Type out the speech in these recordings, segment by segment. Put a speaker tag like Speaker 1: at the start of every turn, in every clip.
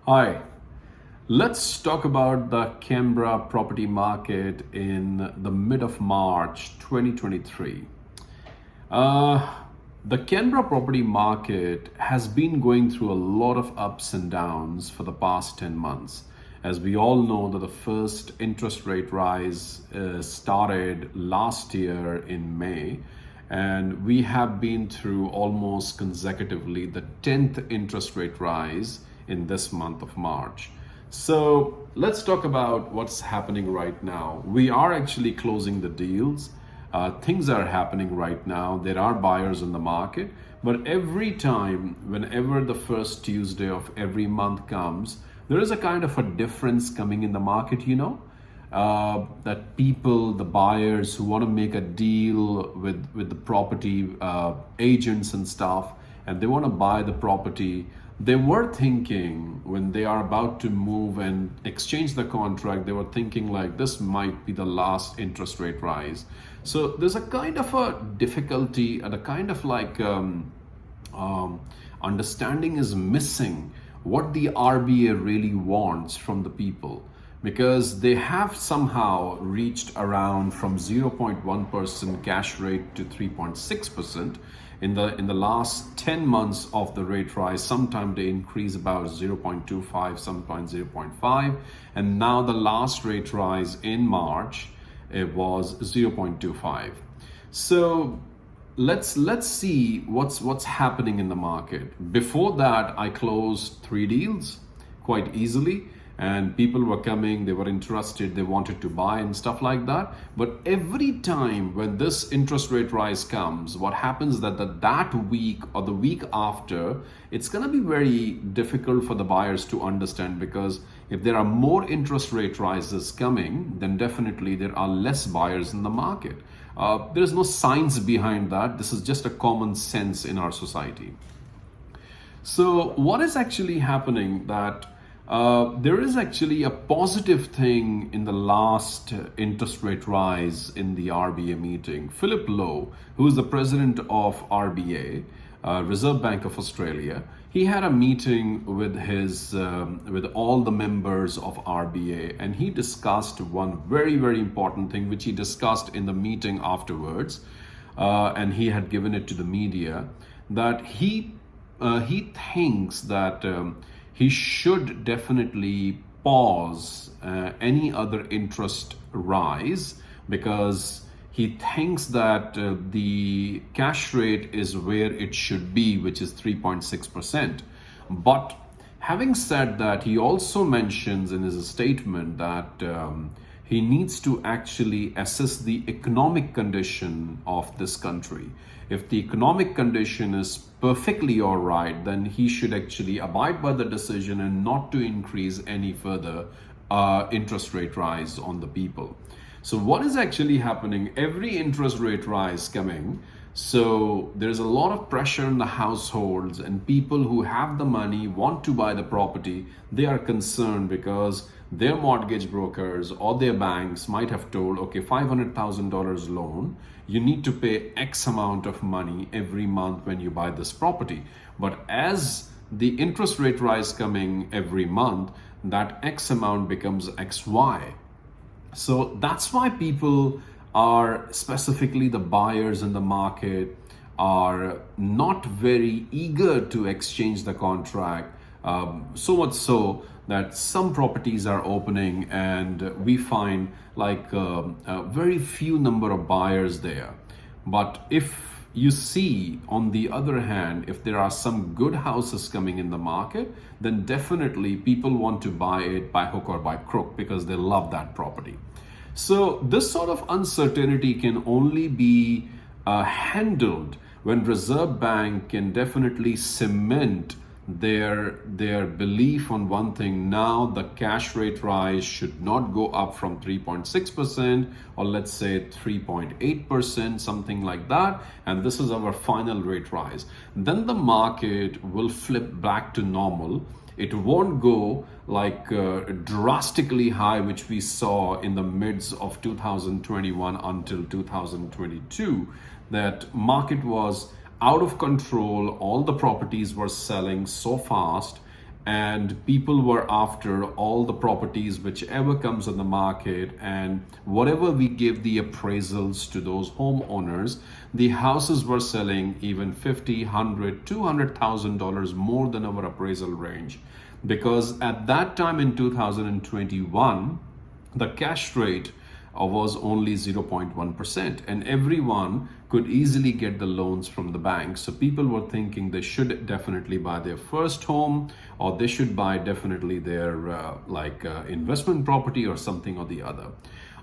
Speaker 1: Hi, let's talk about the Canberra property market in the mid of March 2023. Uh, the Canberra property market has been going through a lot of ups and downs for the past 10 months. As we all know that the first interest rate rise started last year in May, and we have been through almost consecutively the 10th interest rate rise in this month of March. So let's talk about what's happening right now. We are actually closing the deals. Things are happening right now. There are buyers in the market, but every time, whenever the first Tuesday of every month comes, there is a kind of a difference coming in the market, that people, the buyers who want to make a deal with the property agents and stuff, and they want to buy the property, they were thinking when they are about to move and exchange the contract, they were thinking like this might be the last interest rate rise. So there's a kind of a difficulty and a kind of understanding is missing what the RBA really wants from the people, because they have somehow reached around from 0.1% cash rate to 3.6% in the last 10 months of the rate rise. Sometimes they increase about 0.25, sometimes 0.5, and now the last rate rise in March, it was 0.25. So let's see what's happening in the market. Before that, I closed 3 deals quite easily, and people were coming, they were interested, they wanted to buy and stuff like that. But every time when this interest rate rise comes, what happens that week or the week after, it's going to be very difficult for the buyers to understand, because if there are more interest rate rises coming, then definitely there are less buyers in the market. There's no science behind that. This is just a common sense in our society. So what is actually happening that there is actually a positive thing in the last interest rate rise in the RBA meeting. Philip Lowe, who is the president of RBA, Reserve Bank of Australia, he had a meeting with with all the members of RBA, and he discussed one very important thing, which he discussed in the meeting afterwards, and he had given it to the media, that he thinks that he should definitely pause any other interest rise, because he thinks that the cash rate is where it should be, which is 3.6%. But having said that, he also mentions in his statement that he needs to actually assess the economic condition of this country. If the economic condition is perfectly all right, then he should actually abide by the decision and not to increase any further interest rate rise on the people. So what is actually happening? Every interest rate rise coming, so there's a lot of pressure in the households, and people who have the money want to buy the property. They are concerned because their mortgage brokers or their banks might have told, okay, $500,000 loan, you need to pay X amount of money every month when you buy this property. But as the interest rate rise coming every month, that X amount becomes XY. So that's why people are, specifically the buyers in the market, are not very eager to exchange the contract. So much so that some properties are opening and we find like a very few number of buyers there. But if you see, on the other hand, if there are some good houses coming in the market, then definitely people want to buy it by hook or by crook because they love that property. So this sort of uncertainty can only be handled when Reserve Bank can definitely cement their belief on one thing. Now the cash rate rise should not go up from 3.6%, or let's say 3.8%, something like that, and this is our final rate rise. Then the market will flip back to normal. It won't go like drastically high, which we saw in the midst of 2021 until 2022. That market was out of control. All the properties were selling so fast, and people were after all the properties whichever comes on the market, and whatever we give the appraisals to those homeowners, the houses were selling even 50, 100, $200,000 more than our appraisal range, because at that time in 2021 the cash rate was only 0.1%, and everyone could easily get the loans from the bank. So people were thinking they should definitely buy their first home, or they should buy definitely their investment property or something or the other.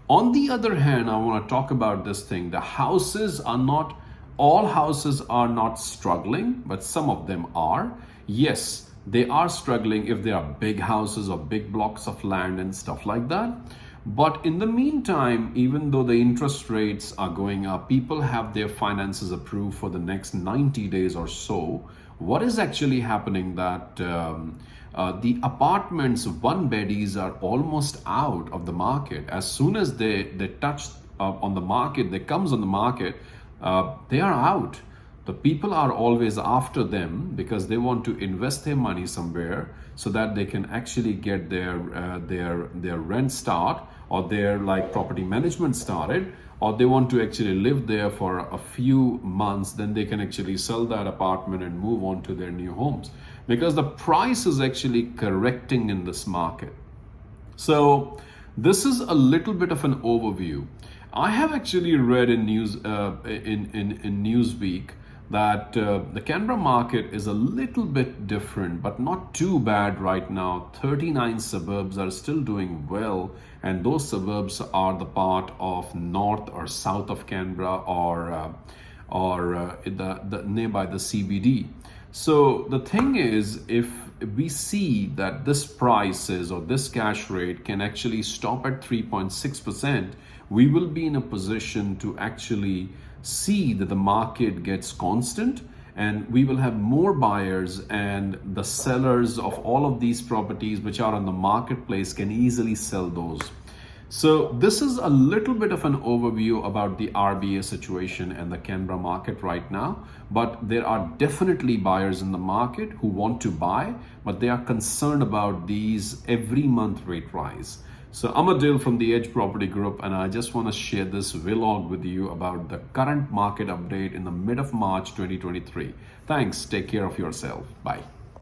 Speaker 1: On the other hand, I want to talk about this thing. All houses are not struggling, but some of them are. Yes, they are struggling if they are big houses or big blocks of land and stuff like that. But in the meantime, even though the interest rates are going up, people have their finances approved for the next 90 days or so. What is actually happening that the apartments, one beddies are almost out of the market. As soon as they touch on the market, they comes on the market, they are out. The people are always after them because they want to invest their money somewhere so that they can actually get their rent start, or their property management started, or they want to actually live there for a few months, then they can actually sell that apartment and move on to their new homes, because the price is actually correcting in this market. So this is a little bit of an overview. I have actually read in Newsweek that the Canberra market is a little bit different, but not too bad right now. 39 suburbs are still doing well, and those suburbs are the part of north or south of Canberra, or the nearby the CBD. So the thing is, if we see that this prices or this cash rate can actually stop at 3.6%, we will be in a position to actually see that the market gets constant, and we will have more buyers, and the sellers of all of these properties which are on the marketplace can easily sell those. So this is a little bit of an overview about the RBA situation and the Canberra market right now. But there are definitely buyers in the market who want to buy, but they are concerned about these every month rate rise. So I'm Adil from the Edge Property Group, and I just want to share this vlog with you about the current market update in the mid of March 2023. Thanks. Take care of yourself. Bye.